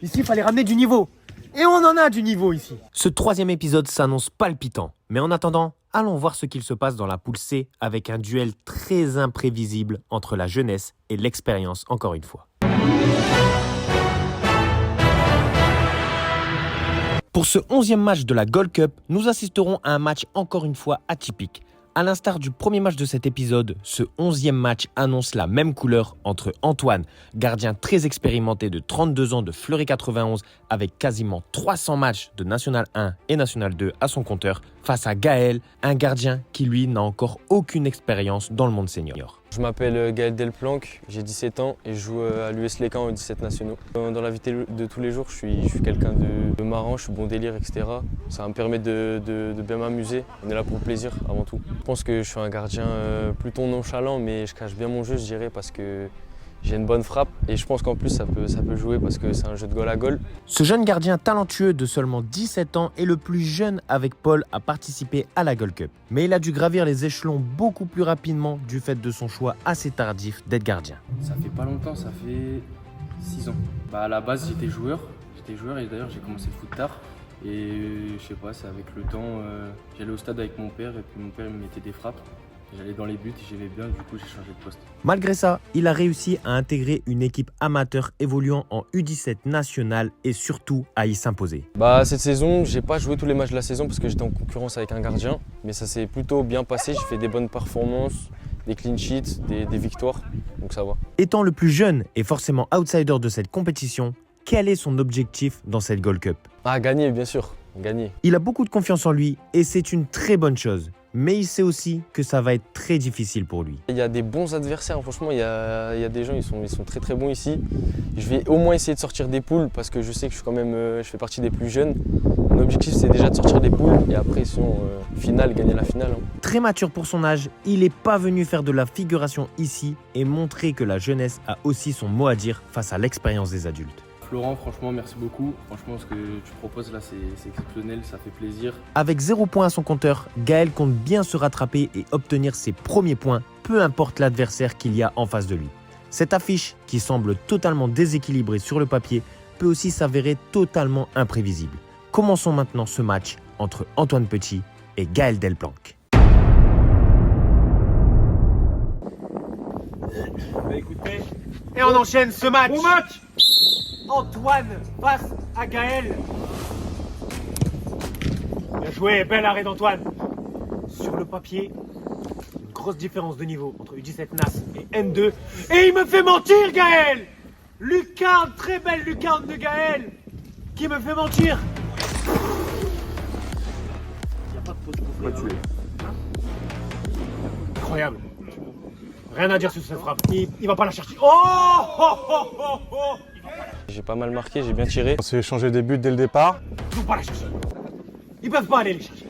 Ici, il fallait ramener du niveau. Et on en a du niveau ici. Ce 3e épisode s'annonce palpitant. Mais en attendant, allons voir ce qu'il se passe dans la poule C avec un duel très imprévisible entre la jeunesse et l'expérience, encore une fois. Pour ce 11e match de la Gold Cup, nous assisterons à un match encore une fois atypique. À l'instar du premier match de cet épisode, ce 11e match annonce la même couleur entre Antoine, gardien très expérimenté de 32 ans de Fleury 91 avec quasiment 300 matchs de National 1 et National 2 à son compteur, face à Gaël, un gardien qui lui n'a encore aucune expérience dans le monde senior. Je m'appelle Gaël Delplanque, j'ai 17 ans et je joue à l'US Lécan aux 17 nationaux. Dans la vie de tous les jours, je suis quelqu'un de marrant, je suis bon délire, etc. Ça me permet de bien m'amuser. On est là pour le plaisir avant tout. Je pense que je suis un gardien plutôt nonchalant, mais je cache bien mon jeu, je dirais, parce que j'ai une bonne frappe et je pense qu'en plus ça peut jouer parce que c'est un jeu de goal à goal. Ce jeune gardien talentueux de seulement 17 ans est le plus jeune avec Paul à participer à la Gold Cup. Mais il a dû gravir les échelons beaucoup plus rapidement du fait de son choix assez tardif d'être gardien. Ça fait pas longtemps, ça fait 6 ans. À la base j'étais joueur et d'ailleurs j'ai commencé le foot tard. Et je sais pas, c'est avec le temps, j'allais au stade avec mon père et puis mon père me mettait des frappes. J'allais dans les buts et j'aimais bien, du coup j'ai changé de poste. Malgré ça, il a réussi à intégrer une équipe amateur évoluant en U17 nationale et surtout à y s'imposer. Cette saison, j'ai pas joué tous les matchs de la saison parce que j'étais en concurrence avec un gardien, mais ça s'est plutôt bien passé, j'ai fait des bonnes performances, des clean sheets, des victoires, donc ça va. Étant le plus jeune et forcément outsider de cette compétition, quel est son objectif dans cette Gold Cup? Ah, gagner, bien sûr, gagner. Il a beaucoup de confiance en lui et c'est une très bonne chose. Mais il sait aussi que ça va être très difficile pour lui. Il y a des bons adversaires, franchement, il y a des gens, ils sont très très bons ici. Je vais au moins essayer de sortir des poules parce que je sais que je suis quand même, je fais partie des plus jeunes. Mon objectif, c'est déjà de sortir des poules et après, sinon, finale, gagner la finale. Très mature pour son âge, il n'est pas venu faire de la figuration ici et montrer que la jeunesse a aussi son mot à dire face à l'expérience des adultes. Florent, franchement, merci beaucoup. Franchement, ce que tu proposes là, c'est exceptionnel, ça fait plaisir. Avec 0 points à son compteur, Gaël compte bien se rattraper et obtenir ses premiers points, peu importe l'adversaire qu'il y a en face de lui. Cette affiche, qui semble totalement déséquilibrée sur le papier, peut aussi s'avérer totalement imprévisible. Commençons maintenant ce match entre Antoine Petit et Gaël Delplanque. Écoutez, et on enchaîne ce match. Bon match. Antoine face à Gaël. Bien joué, bel arrêt d'Antoine. Sur le papier, une grosse différence de niveau entre U17 NAS et N2. Et il me fait mentir, Gaël. Lucarne, très belle lucarne de Gaël, qui me fait mentir. Il n'y a pas de pause. Incroyable. Rien à dire sur cette frappe. Il va pas la chercher. Oh. J'ai pas mal marqué, j'ai bien tiré. On s'est échangé des buts dès le départ. Ils vont pas la chercher. Ils peuvent pas aller les chercher.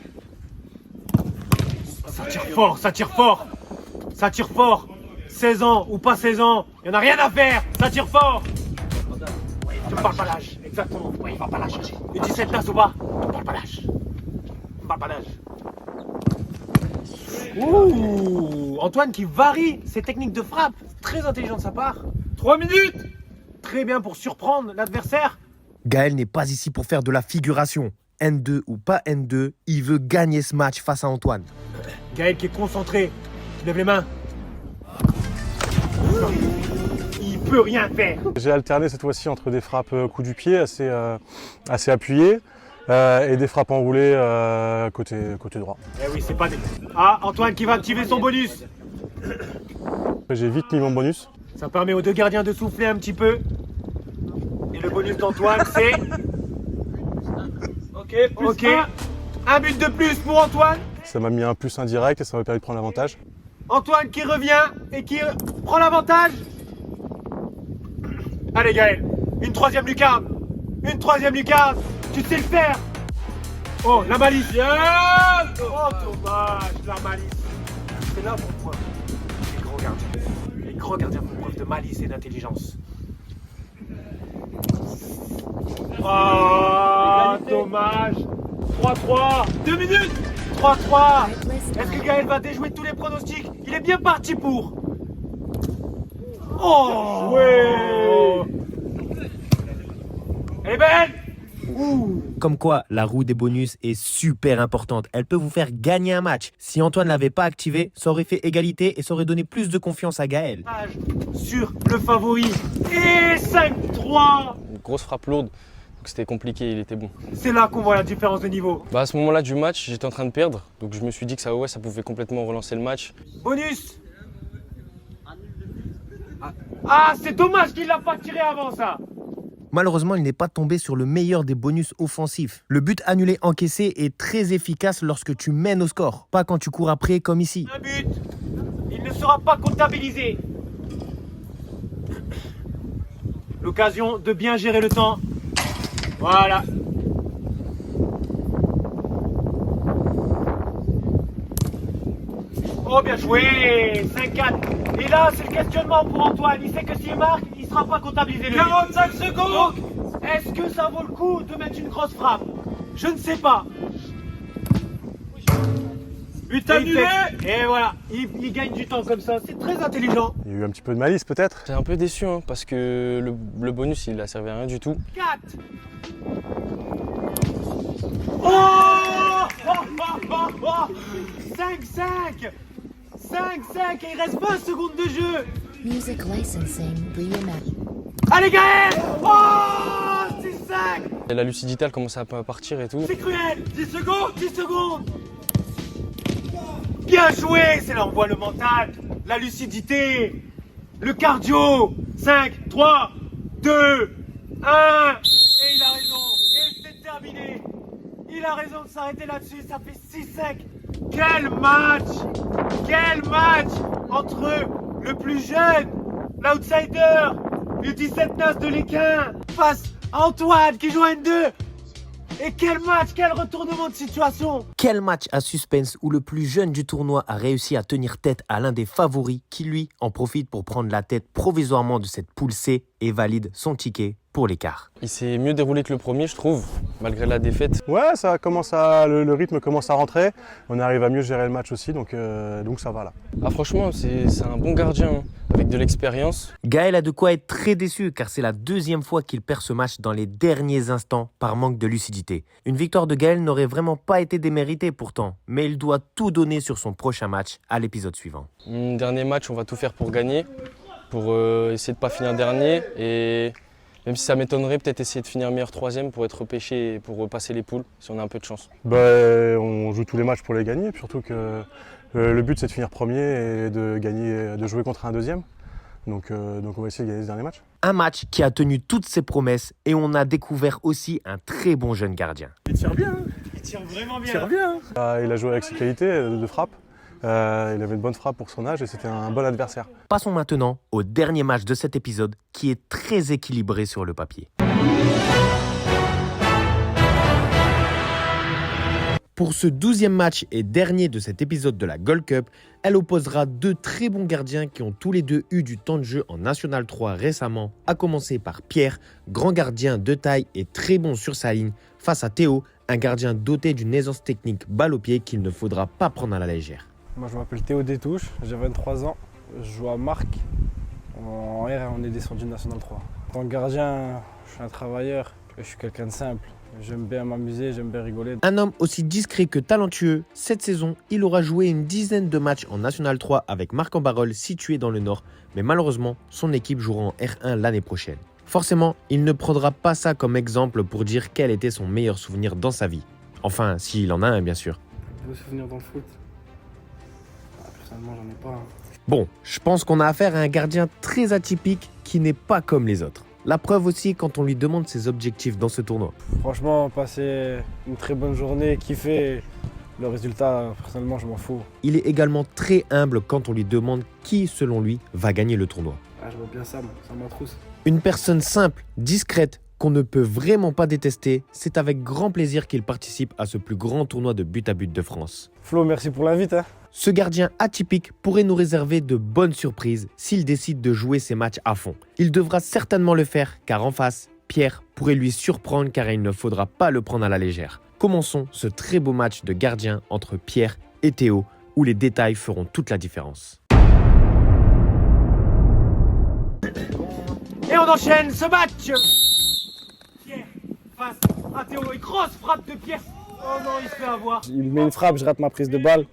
Ça tire fort, ça tire fort. Ça tire fort. 16 ans ou pas 16 ans, il y en a rien à faire. Ça tire fort. Tu me parles pas l'âge, exactement. Oui, il va pas la chercher. Les 17 NAS ou pas, tu me parles pas l'âge. Tu me parles pas l'âge. Ouh, Antoine qui varie ses techniques de frappe. Très intelligent de sa part. 3 minutes. Très bien pour surprendre l'adversaire. Gaël n'est pas ici pour faire de la figuration. N2 ou pas N2, il veut gagner ce match face à Antoine. Gaël qui est concentré. Tu lèves les mains. Il peut rien faire. J'ai alterné cette fois-ci entre des frappes coup du pied assez appuyées et des frappes enroulées côté droit. Eh oui, c'est pas des... Ah, Antoine qui va activer son bonus. J'ai vite mis mon bonus. Ça permet aux deux gardiens de souffler un petit peu. Et le bonus d'Antoine, c'est... Ok, un but de plus pour Antoine. Ça m'a mis un plus indirect et ça m'a permis de prendre l'avantage. Antoine qui revient et qui prend l'avantage. Allez Gaël, une troisième lucarne. Une troisième lucarne. Tu sais le faire. Oh, la malice. Oh, dommage, la malice. C'est là pourquoi les grands gardiens. Les grands gardiens font preuve de malice et d'intelligence. Oh, dommage. 3-3. 2 minutes. 3-3. Est-ce que Gaël va déjouer tous les pronostics? Il est bien parti pour. Oh, ouais. Elle est belle. Comme quoi, la roue des bonus est super importante. Elle peut vous faire gagner un match. Si Antoine ne l'avait pas activé, ça aurait fait égalité et ça aurait donné plus de confiance à Gaël. Sur le favori. Et 5-3. Une grosse frappe lourde, donc c'était compliqué, il était bon. C'est là qu'on voit la différence de niveau. À ce moment-là du match, j'étais en train de perdre, donc je me suis dit que ça pouvait complètement relancer le match. Bonus. Ah, c'est dommage qu'il l'a pas tiré avant ça. Malheureusement, il n'est pas tombé sur le meilleur des bonus offensifs. Le but annulé encaissé est très efficace lorsque tu mènes au score, pas quand tu cours après comme ici. Un but, il ne sera pas comptabilisé. L'occasion de bien gérer le temps. Voilà. Oh, bien joué. 5-4. Et là, c'est le questionnement pour Antoine. Il sait que s'il marque, il ne sera pas comptabilisé. 45 secondes. Donc, est-ce que ça vaut le coup de mettre une grosse frappe? Je ne sais pas. But annulé. Et voilà, il gagne du temps comme ça. C'est très intelligent. Il y a eu un petit peu de malice peut-être. J'étais un peu déçu parce que le bonus, il a servi à rien du tout. 4. Oh 5-5. 5-5 et il reste 20 secondes de jeu. Music licensing reimagined. Allez Gaël. Oh 6-5. Et la lucidité, elle commençait à partir et tout. C'est cruel. 10 secondes. 10 secondes. Bien joué. C'est là on voit le mental, la lucidité, le cardio. 5, 3, 2, 1. Et il a raison. Et c'est terminé. Il a raison de s'arrêter là-dessus. Ça fait 6-5. Quel match! Quel match entre le plus jeune, l'outsider, le 17-9 de l'Équin, face à Antoine qui joue à N2. Et quel match, quel retournement de situation! Quel match à suspense où le plus jeune du tournoi a réussi à tenir tête à l'un des favoris qui, lui, en profite pour prendre la tête provisoirement de cette poule C et valide son ticket pour l'écart. Il s'est mieux déroulé que le premier, je trouve, malgré la défaite. Ouais, le rythme commence à rentrer. On arrive à mieux gérer le match aussi, donc ça va là. Ah, franchement, c'est un bon gardien, hein, avec de l'expérience. Gaël a de quoi être très déçu car c'est la deuxième fois qu'il perd ce match dans les derniers instants par manque de lucidité. Une victoire de Gaël n'aurait vraiment pas été déméritée pourtant, mais il doit tout donner sur son prochain match à l'épisode suivant. Dernier match, on va tout faire pour gagner, pour essayer de ne pas finir dernier et même si ça m'étonnerait, peut-être essayer de finir meilleur troisième pour être repêché et pour passer les poules si on a un peu de chance. On joue tous les matchs pour les gagner, surtout que le but c'est de finir premier et de jouer contre un deuxième. Donc on va essayer de gagner ce dernier match. Un match qui a tenu toutes ses promesses et on a découvert aussi un très bon jeune gardien. Il tire bien, Il tire vraiment bien. il tire bien. Il a joué avec ses qualités de frappe. Il avait une bonne frappe pour son âge et c'était un bon adversaire. Passons maintenant au dernier match de cet épisode qui est très équilibré sur le papier. Pour ce 12e match et dernier de cet épisode de la Gold Cup, elle opposera deux très bons gardiens qui ont tous les deux eu du temps de jeu en National 3 récemment, à commencer par Pierre, grand gardien de taille et très bon sur sa ligne, face à Théo, un gardien doté d'une aisance technique balle au pied qu'il ne faudra pas prendre à la légère. Moi je m'appelle Théo Détouche, j'ai 23 ans, je joue à Marc, en R et on est descendu de National 3. En tant que gardien, je suis un travailleur, je suis quelqu'un de simple. J'aime bien m'amuser, j'aime bien rigoler. Un homme aussi discret que talentueux, cette saison, il aura joué une dizaine de matchs en National 3 avec Marc-en-Barœul situé dans le Nord, mais malheureusement, son équipe jouera en R1 l'année prochaine. Forcément, il ne prendra pas ça comme exemple pour dire quel était son meilleur souvenir dans sa vie. Enfin, s'il en a un, bien sûr. Beau souvenir dans le foot? Personnellement, j'en ai pas. Bon, je pense qu'on a affaire à un gardien très atypique qui n'est pas comme les autres. La preuve aussi quand on lui demande ses objectifs dans ce tournoi. Franchement, passer une très bonne journée, kiffer, le résultat, personnellement, je m'en fous. Il est également très humble quand on lui demande qui, selon lui, va gagner le tournoi. Ah, je vois bien ça, ça m'attrousse. Une personne simple, discrète, qu'on ne peut vraiment pas détester, c'est avec grand plaisir qu'il participe à ce plus grand tournoi de but à but de France. Flo, merci pour l'invite. Ce gardien atypique pourrait nous réserver de bonnes surprises s'il décide de jouer ses matchs à fond. Il devra certainement le faire car en face, Pierre pourrait lui surprendre car il ne faudra pas le prendre à la légère. Commençons ce très beau match de gardien entre Pierre et Théo où les détails feront toute la différence. Et on enchaîne ce match. Pierre face à Théo et grosse frappe de Pierre. Oh non, il se fait avoir. Il met une frappe, je rate ma prise de balle.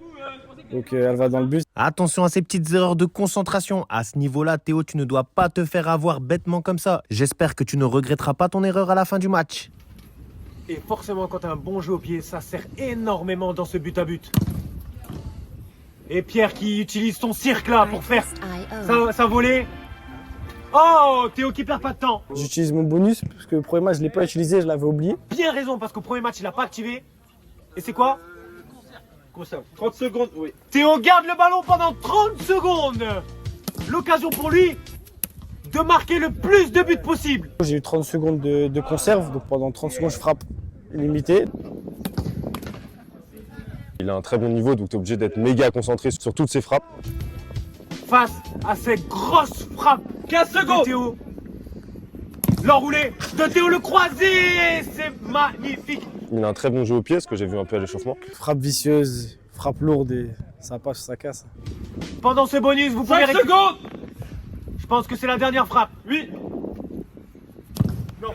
Donc elle va dans le but. Attention à ces petites erreurs de concentration. À ce niveau-là, Théo, tu ne dois pas te faire avoir bêtement comme ça. J'espère que tu ne regretteras pas ton erreur à la fin du match. Et forcément, quand tu as un bon jeu au pied, ça sert énormément dans ce but à but. Et Pierre qui utilise son cirque là pour faire sa volée. Oh, Théo qui perd pas de temps. J'utilise mon bonus parce que le premier match je l'ai pas utilisé, je l'avais oublié. Bien raison parce qu'au premier match il a pas activé. Et c'est quoi? 30 secondes, oui. Théo garde le ballon pendant 30 secondes. L'occasion pour lui de marquer le plus de buts possible. J'ai eu 30 secondes de conserve, donc pendant 30 secondes je frappe limité. Il a un très bon niveau, donc tu es obligé d'être méga concentré sur toutes ses frappes. Face à cette grosse frappe 15 secondes de Théo. L'enroulé de Théo le croisé, c'est magnifique. Il a un très bon jeu au pied, ce que j'ai vu un peu à l'échauffement. Frappe vicieuse, frappe lourde et ça passe, ça casse. Pendant ce bonus, vous pouvez... 5 secondes. Je pense que c'est la dernière frappe. Oui. Non.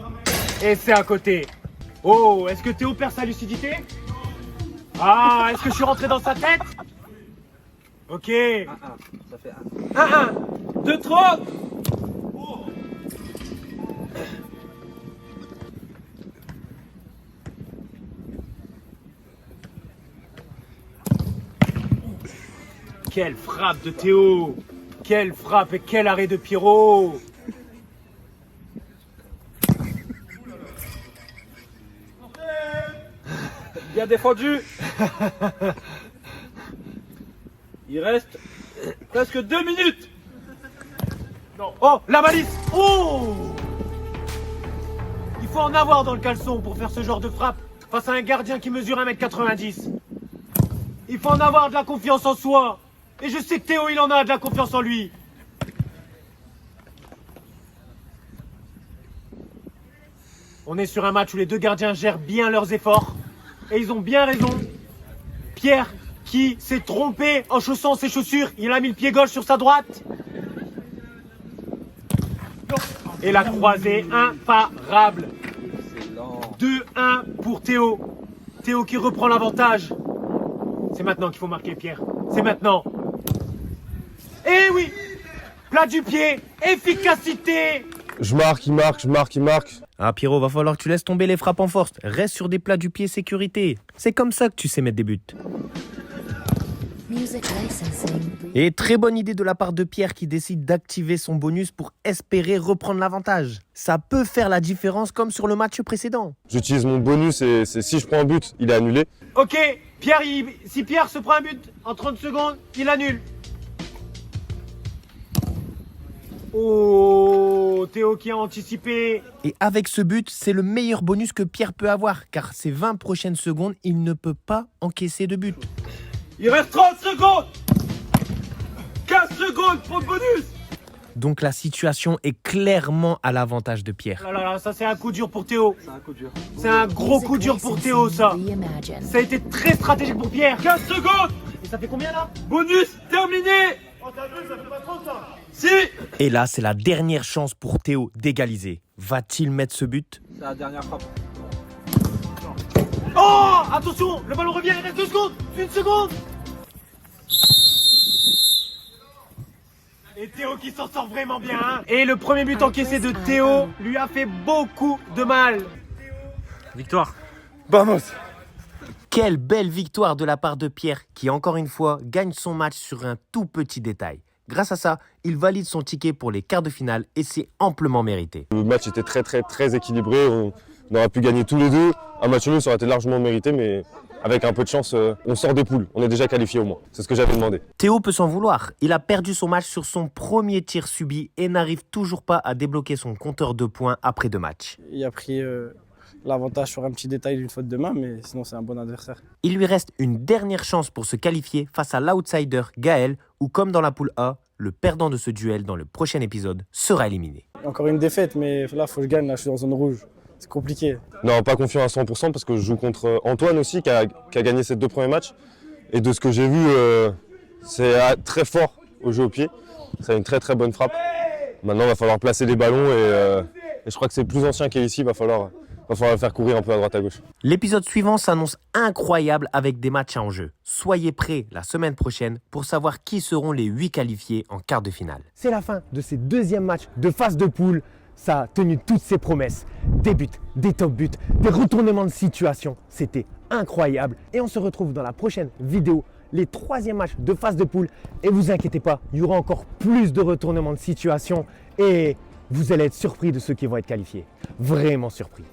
Et c'est à côté. Oh, est-ce que Théo perd sa lucidité? Ah, est-ce que je suis rentré dans sa tête? Ok. 1-1. Ça fait 1-1. 2-3. Quelle frappe de Théo! Quelle frappe et quel arrêt de Pierrot! défendu. Il reste presque 2 minutes. Non. Oh, la balise. Oh! Il faut en avoir dans le caleçon pour faire ce genre de frappe face à un gardien qui mesure 1m90. Il faut en avoir de la confiance en soi. Et je sais que Théo, il en a de la confiance en lui. On est sur un match où les deux gardiens gèrent bien leurs efforts. Et ils ont bien raison. Pierre, qui s'est trompé en chaussant ses chaussures, il a mis le pied gauche sur sa droite. Et la croisée imparable. 2-1 pour Théo. Théo qui reprend l'avantage. C'est maintenant qu'il faut marquer, Pierre. C'est maintenant. Eh oui! Plat du pied, efficacité. Je marque, il marque, je marque, il marque. Ah Pierrot, va falloir que tu laisses tomber les frappes en force. Reste sur des plats du pied sécurité. C'est comme ça que tu sais mettre des buts. Music licensing. Et très bonne idée de la part de Pierre qui décide d'activer son bonus pour espérer reprendre l'avantage. Ça peut faire la différence comme sur le match précédent. J'utilise mon bonus et si je prends un but, il est annulé. Ok, Pierre, si Pierre se prend un but en 30 secondes, il annule. Oh, Théo qui a anticipé. Et avec ce but, c'est le meilleur bonus que Pierre peut avoir, car ces 20 prochaines secondes, il ne peut pas encaisser de but. Il reste 30 secondes. 15 secondes pour le bonus. Donc la situation est clairement à l'avantage de Pierre. Oh là là, ça c'est un coup dur pour Théo. C'est un coup dur. C'est un gros coup dur pour Théo, ça. Ça a été très stratégique pour Pierre. 15 secondes. Et ça fait combien là? Bonus terminé. Oh, t'as vu, ça fait pas 30 ans. Si. Et là, c'est la dernière chance pour Théo d'égaliser. Va-t-il mettre ce but? C'est la dernière frappe. Oh, attention, le ballon revient, il reste 2 secondes. 1 seconde. Et Théo qui s'en sort vraiment bien. Hein. Et le premier but encaissé de Théo lui a fait beaucoup de mal. Victoire. Vamos. Quelle belle victoire de la part de Pierre qui, encore une fois, gagne son match sur un tout petit détail. Grâce à ça, il valide son ticket pour les quarts de finale et c'est amplement mérité. Le match était très équilibré. On aurait pu gagner tous les deux. Un match nul, ça aurait été largement mérité, mais avec un peu de chance, on sort des poules. On est déjà qualifié au moins. C'est ce que j'avais demandé. Théo peut s'en vouloir. Il a perdu son match sur son premier tir subi et n'arrive toujours pas à débloquer son compteur de points après 2 matchs. Il a pris l'avantage sur un petit détail d'une faute de main, mais sinon c'est un bon adversaire. Il lui reste une dernière chance pour se qualifier face à l'outsider Gaël, ou comme dans la poule A, le perdant de ce duel dans le prochain épisode sera éliminé. Encore une défaite, mais là, faut que je gagne. Là, je suis en zone rouge. C'est compliqué. Non, pas confiant à 100% parce que je joue contre Antoine aussi qui a gagné ses 2 premiers matchs. Et de ce que j'ai vu, c'est très fort au jeu au pied. C'est une très bonne frappe. Maintenant, il va falloir placer les ballons et je crois que c'est le plus ancien qui est ici. Il va falloir le faire courir un peu à droite à gauche. L'épisode suivant s'annonce incroyable avec des matchs en jeu. Soyez prêts la semaine prochaine pour savoir qui seront les 8 qualifiés en quart de finale. C'est la fin de ces 2e matchs de phase de poule. Ça a tenu toutes ses promesses. Des buts, des top buts, des retournements de situation. C'était incroyable. Et on se retrouve dans la prochaine vidéo, les 3e matchs de phase de poule. Et vous inquiétez pas, il y aura encore plus de retournements de situation. Et vous allez être surpris de ceux qui vont être qualifiés. Vraiment surpris.